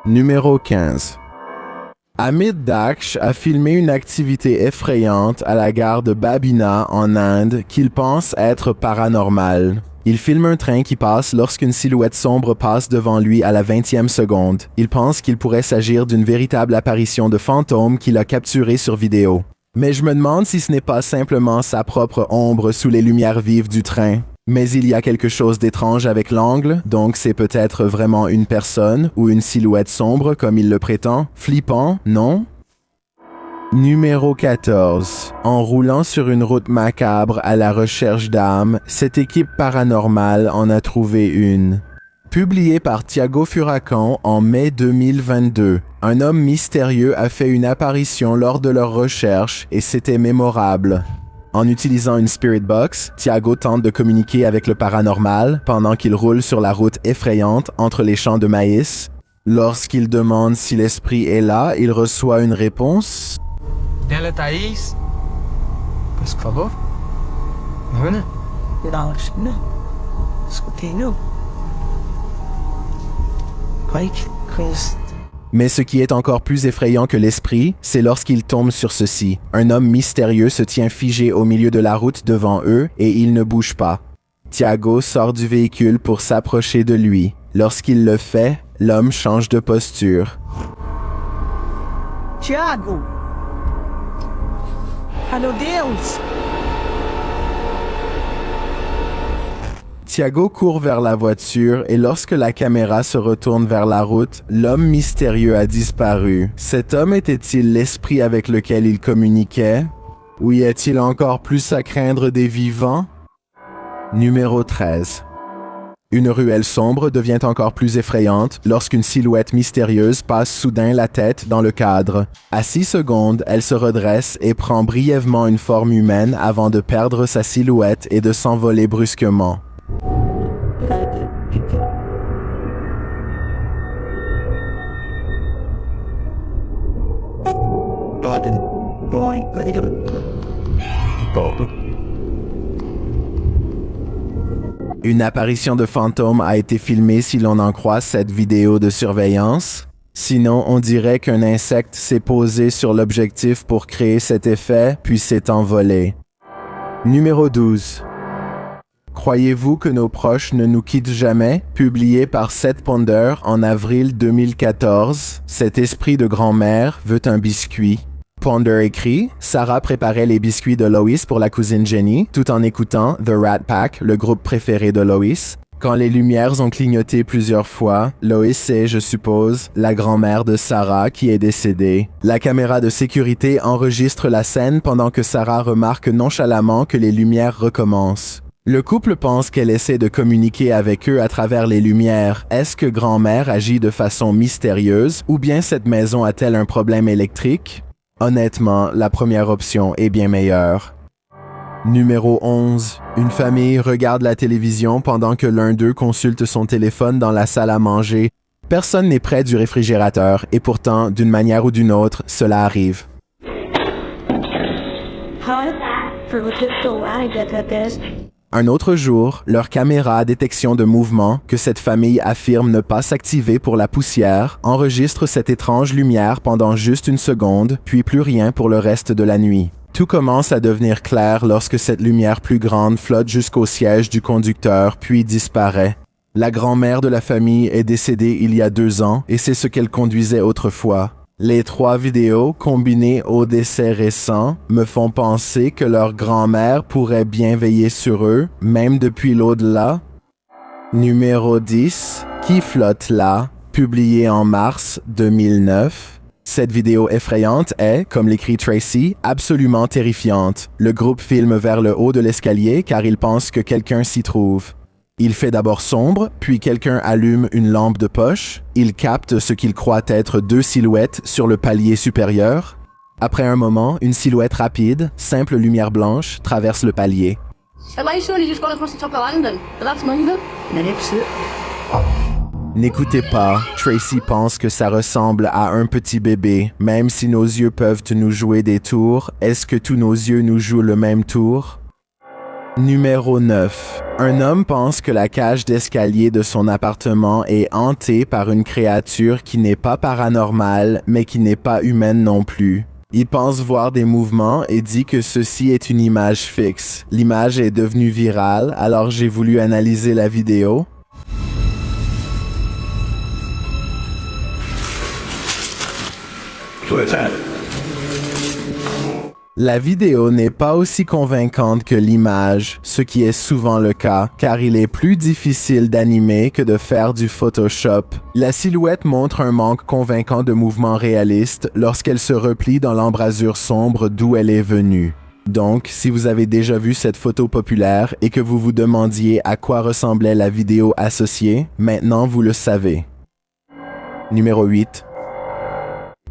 Numéro 15. Amit Daksh a filmé une activité effrayante à la gare de Babina en Inde qu'il pense être paranormale. Il filme un train qui passe lorsqu'une silhouette sombre passe devant lui à la 20e seconde. Il pense qu'il pourrait s'agir d'une véritable apparition de fantôme qu'il a capturée sur vidéo. Mais je me demande si ce n'est pas simplement sa propre ombre sous les lumières vives du train. Mais il y a quelque chose d'étrange avec l'angle, donc c'est peut-être vraiment une personne ou une silhouette sombre comme il le prétend. Flippant, non? Numéro 14. En roulant sur une route macabre à la recherche d'âmes, cette équipe paranormale en a trouvé une. Publié par Thiago Furacão en mai 2022, un homme mystérieux a fait une apparition lors de leur recherche et c'était mémorable. En utilisant une Spirit Box, Thiago tente de communiquer avec le paranormal pendant qu'il roule sur la route effrayante entre les champs de maïs. Lorsqu'il demande si l'esprit est là, il reçoit une réponse. Dela Thaís. Por favor. Ana? Não, escutei não. Mais ce qui est encore plus effrayant que l'esprit, c'est lorsqu'il tombe sur ceci. Un homme mystérieux se tient figé au milieu de la route devant eux et il ne bouge pas. Thiago sort du véhicule pour s'approcher de lui. Lorsqu'il le fait, l'homme change de posture. Thiago! Ah, meu Deus! Thiago court vers la voiture et lorsque la caméra se retourne vers la route, l'homme mystérieux a disparu. Cet homme était-il l'esprit avec lequel il communiquait? Ou y a-t-il encore plus à craindre des vivants? Numéro 13. Une ruelle sombre devient encore plus effrayante lorsqu'une silhouette mystérieuse passe soudain la tête dans le cadre. À 6 secondes, elle se redresse et prend brièvement une forme humaine avant de perdre sa silhouette et de s'envoler brusquement. Une apparition de fantôme a été filmée si l'on en croit cette vidéo de surveillance. Sinon, on dirait qu'un insecte s'est posé sur l'objectif pour créer cet effet, puis s'est envolé. Numéro 12. Croyez-vous que nos proches ne nous quittent jamais? Publié par Seth Ponder en avril 2014, cet esprit de grand-mère veut un biscuit. Ponder écrit, Sarah préparait les biscuits de Lois pour la cousine Jenny, tout en écoutant The Rat Pack, le groupe préféré de Lois. Quand les lumières ont clignoté plusieurs fois, Lois est, je suppose, la grand-mère de Sarah qui est décédée. La caméra de sécurité enregistre la scène pendant que Sarah remarque nonchalamment que les lumières recommencent. Le couple pense qu'elle essaie de communiquer avec eux à travers les lumières. Est-ce que grand-mère agit de façon mystérieuse ou bien cette maison a-t-elle un problème électrique? Honnêtement, la première option est bien meilleure. Numéro 11. Une famille regarde la télévision pendant que l'un d'eux consulte son téléphone dans la salle à manger. Personne n'est près du réfrigérateur et pourtant, d'une manière ou d'une autre, cela arrive. Un autre jour, leur caméra à détection de mouvement, que cette famille affirme ne pas s'activer pour la poussière, enregistre cette étrange lumière pendant juste une seconde, puis plus rien pour le reste de la nuit. Tout commence à devenir clair lorsque cette lumière plus grande flotte jusqu'au siège du conducteur, puis disparaît. La grand-mère de la famille est décédée il y a 2 ans et c'est ce qu'elle conduisait autrefois. Les 3 vidéos, combinées au décès récent, me font penser que leur grand-mère pourrait bien veiller sur eux, même depuis l'au-delà. Numéro 10. Qui flotte là? Publié en mars 2009. Cette vidéo effrayante est, comme l'écrit Tracy, absolument terrifiante. Le groupe filme vers le haut de l'escalier car il pense que quelqu'un s'y trouve. Il fait d'abord sombre, puis quelqu'un allume une lampe de poche. Il capte ce qu'il croit être 2 silhouettes sur le palier supérieur. Après un moment, une silhouette rapide, simple lumière blanche, traverse le palier. N'écoutez pas, Tracy pense que ça ressemble à un petit bébé. Même si nos yeux peuvent nous jouer des tours, est-ce que tous nos yeux nous jouent le même tour? Numéro 9. Un homme pense que la cage d'escalier de son appartement est hantée par une créature qui n'est pas paranormale, mais qui n'est pas humaine non plus. Il pense voir des mouvements et dit que ceci est une image fixe. L'image est devenue virale, alors j'ai voulu analyser la vidéo. La vidéo n'est pas aussi convaincante que l'image, ce qui est souvent le cas, car il est plus difficile d'animer que de faire du Photoshop. La silhouette montre un manque convaincant de mouvement réaliste lorsqu'elle se replie dans l'embrasure sombre d'où elle est venue. Donc, si vous avez déjà vu cette photo populaire et que vous vous demandiez à quoi ressemblait la vidéo associée, maintenant vous le savez. Numéro 8.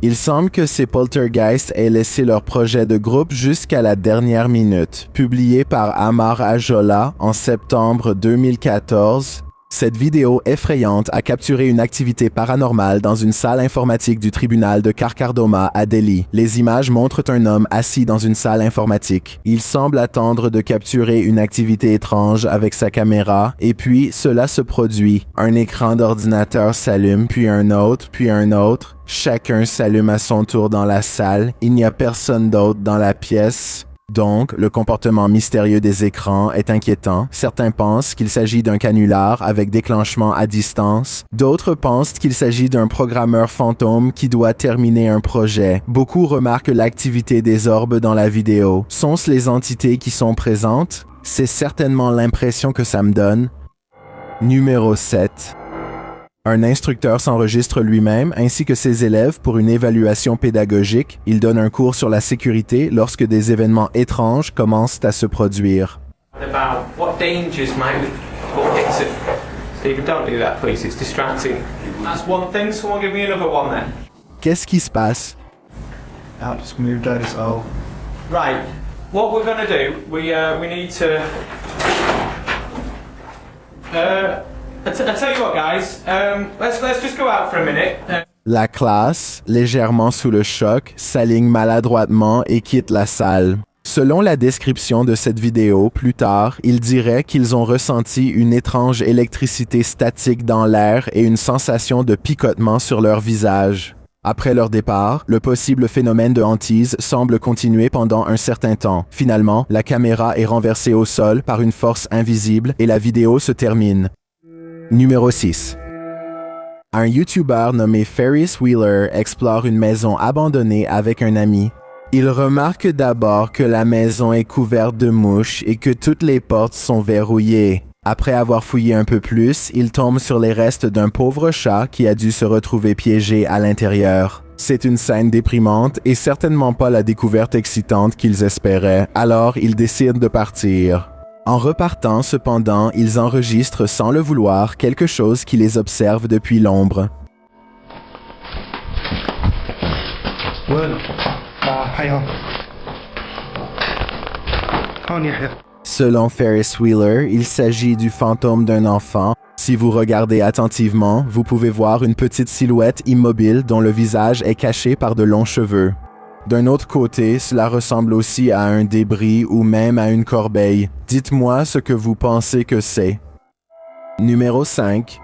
Il semble que ces poltergeists aient laissé leur projet de groupe jusqu'à la dernière minute. Publié par Amar Ajola en septembre 2014, cette vidéo effrayante a capturé une activité paranormale dans une salle informatique du tribunal de Karkardoma à Delhi. Les images montrent un homme assis dans une salle informatique. Il semble attendre de capturer une activité étrange avec sa caméra, et puis cela se produit. Un écran d'ordinateur s'allume, puis un autre, puis un autre. Chacun s'allume à son tour dans la salle. Il n'y a personne d'autre dans la pièce. Donc, le comportement mystérieux des écrans est inquiétant. Certains pensent qu'il s'agit d'un canular avec déclenchement à distance. D'autres pensent qu'il s'agit d'un programmeur fantôme qui doit terminer un projet. Beaucoup remarquent l'activité des orbes dans la vidéo. Sont-ce les entités qui sont présentes? C'est certainement l'impression que ça me donne. Numéro 7. Un instructeur s'enregistre lui-même ainsi que ses élèves pour une évaluation pédagogique. Il donne un cours sur la sécurité lorsque des événements étranges commencent à se produire. About what dangers might hits it. Stephen, don't do that, please. It's distracting. That's one thing. Someone give me another one then. Qu'est-ce qui se passe? Out just moved out his hole. Right. What we're gonna do? We need to. I tell you what, guys. Let's just go out for a minute. La classe, légèrement sous le choc, s'aligne maladroitement et quitte la salle. Selon la description de cette vidéo, plus tard, ils diraient qu'ils ont ressenti une étrange électricité statique dans l'air et une sensation de picotement sur leur visage. Après leur départ, le possible phénomène de hantise semble continuer pendant un certain temps. Finalement, la caméra est renversée au sol par une force invisible et la vidéo se termine. Numéro 6. Un YouTuber nommé Ferris Wheeler explore une maison abandonnée avec un ami. Il remarque d'abord que la maison est couverte de mouches et que toutes les portes sont verrouillées. Après avoir fouillé un peu plus, il tombe sur les restes d'un pauvre chat qui a dû se retrouver piégé à l'intérieur. C'est une scène déprimante et certainement pas la découverte excitante qu'ils espéraient, alors ils décident de partir. En repartant, cependant, ils enregistrent sans le vouloir quelque chose qui les observe depuis l'ombre. Selon Ferris Wheeler, il s'agit du fantôme d'un enfant. Si vous regardez attentivement, vous pouvez voir une petite silhouette immobile dont le visage est caché par de longs cheveux. D'un autre côté, cela ressemble aussi à un débris ou même à une corbeille. Dites-moi ce que vous pensez que c'est. Numéro 5.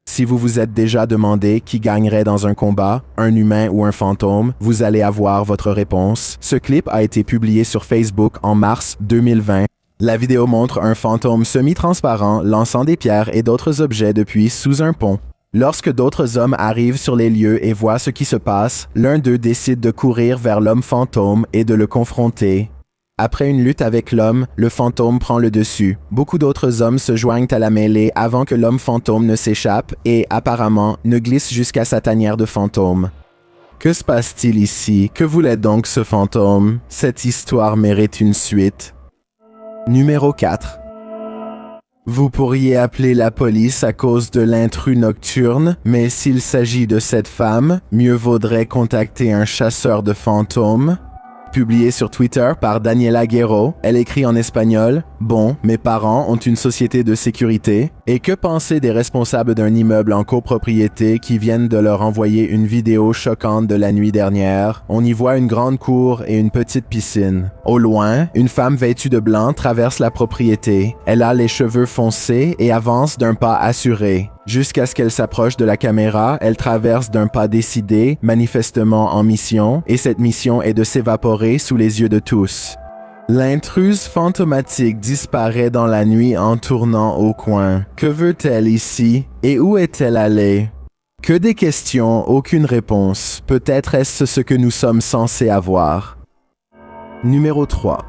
Si vous vous êtes déjà demandé qui gagnerait dans un combat, un humain ou un fantôme, vous allez avoir votre réponse. Ce clip a été publié sur Facebook en mars 2020. La vidéo montre un fantôme semi-transparent lançant des pierres et d'autres objets depuis sous un pont. Lorsque d'autres hommes arrivent sur les lieux et voient ce qui se passe, l'un d'eux décide de courir vers l'homme fantôme et de le confronter. Après une lutte avec l'homme, le fantôme prend le dessus. Beaucoup d'autres hommes se joignent à la mêlée avant que l'homme fantôme ne s'échappe et, apparemment, ne glisse jusqu'à sa tanière de fantôme. Que se passe-t-il ici? Que voulait donc ce fantôme? Cette histoire mérite une suite. Numéro 4. Vous pourriez appeler la police à cause de l'intrus nocturne, mais s'il s'agit de cette femme, mieux vaudrait contacter un chasseur de fantômes. Publié sur Twitter par Daniela Guerrero, elle écrit en espagnol « Bon, mes parents ont une société de sécurité. Et que penser des responsables d'un immeuble en copropriété qui viennent de leur envoyer une vidéo choquante de la nuit dernière? On y voit une grande cour et une petite piscine. Au loin, une femme vêtue de blanc traverse la propriété. Elle a les cheveux foncés et avance d'un pas assuré. Jusqu'à ce qu'elle s'approche de la caméra, elle traverse d'un pas décidé, manifestement en mission, et cette mission est de s'évaporer sous les yeux de tous. L'intruse fantomatique disparaît dans la nuit en tournant au coin. Que veut-elle ici? Et où est-elle allée? Que des questions, aucune réponse. Peut-être est-ce ce que nous sommes censés avoir. Numéro 3.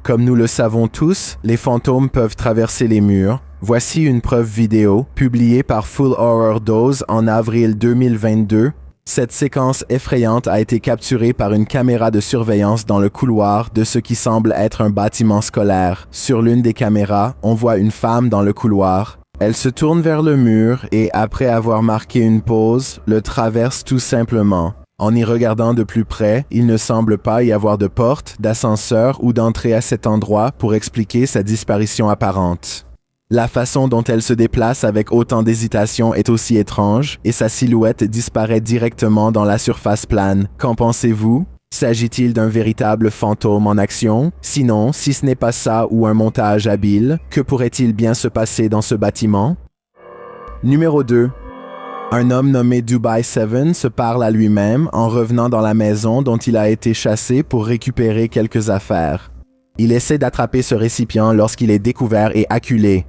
Comme nous le savons tous, les fantômes peuvent traverser les murs. Voici une preuve vidéo, publiée par Full Horror Dose en avril 2022. Cette séquence effrayante a été capturée par une caméra de surveillance dans le couloir de ce qui semble être un bâtiment scolaire. Sur l'une des caméras, on voit une femme dans le couloir. Elle se tourne vers le mur et, après avoir marqué une pause, le traverse tout simplement. En y regardant de plus près, il ne semble pas y avoir de porte, d'ascenseur ou d'entrée à cet endroit pour expliquer sa disparition apparente. La façon dont elle se déplace avec autant d'hésitation est aussi étrange, et sa silhouette disparaît directement dans la surface plane. Qu'en pensez-vous? S'agit-il d'un véritable fantôme en action? Sinon, si ce n'est pas ça ou un montage habile, que pourrait-il bien se passer dans ce bâtiment? Numéro 2. Un homme nommé Dubai 7 se parle à lui-même en revenant dans la maison dont il a été chassé pour récupérer quelques affaires. Il essaie d'attraper ce récipient lorsqu'il est découvert et acculé.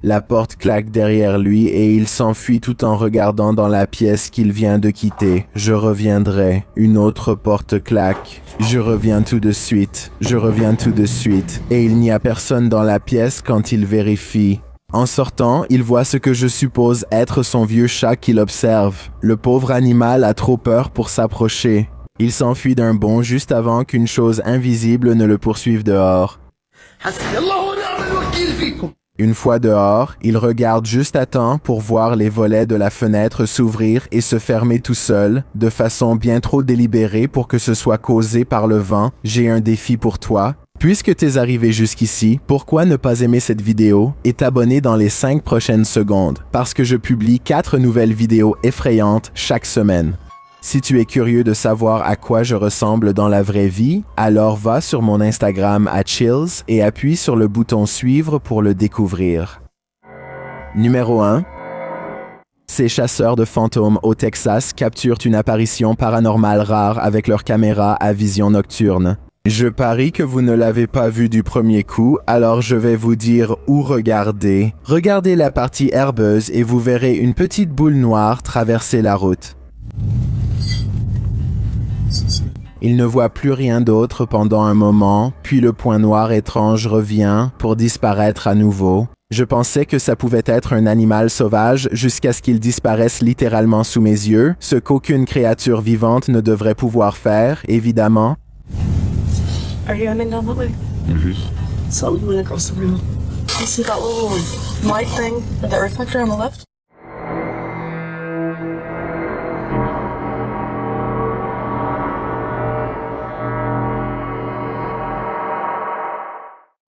La porte claque derrière lui et il s'enfuit tout en regardant dans la pièce qu'il vient de quitter. Je reviendrai. Une autre porte claque. Je reviens tout de suite. Je reviens tout de suite. Et il n'y a personne dans la pièce quand il vérifie. En sortant, il voit ce que je suppose être son vieux chat qu'il observe. Le pauvre animal a trop peur pour s'approcher. Il s'enfuit d'un bond juste avant qu'une chose invisible ne le poursuive dehors. Une fois dehors, il regarde juste à temps pour voir les volets de la fenêtre s'ouvrir et se fermer tout seul, de façon bien trop délibérée pour que ce soit causé par le vent. J'ai un défi pour toi. Puisque t'es arrivé jusqu'ici, pourquoi ne pas aimer cette vidéo et t'abonner dans les 5 prochaines secondes? Parce que je publie 4 nouvelles vidéos effrayantes chaque semaine. Si tu es curieux de savoir à quoi je ressemble dans la vraie vie, alors va sur mon Instagram @chills et appuie sur le bouton suivre pour le découvrir. Numéro 1. Ces chasseurs de fantômes au Texas capturent une apparition paranormale rare avec leur caméra à vision nocturne. Je parie que vous ne l'avez pas vu du premier coup, alors je vais vous dire où regarder. Regardez la partie herbeuse et vous verrez une petite boule noire traverser la route. Il ne voit plus rien d'autre pendant un moment, puis le point noir étrange revient pour disparaître à nouveau. Je pensais que ça pouvait être un animal sauvage jusqu'à ce qu'il disparaisse littéralement sous mes yeux, ce qu'aucune créature vivante ne devrait pouvoir faire, évidemment. Are you ending down the way? So we went across the room. You see that little light thing, that reflector on the left?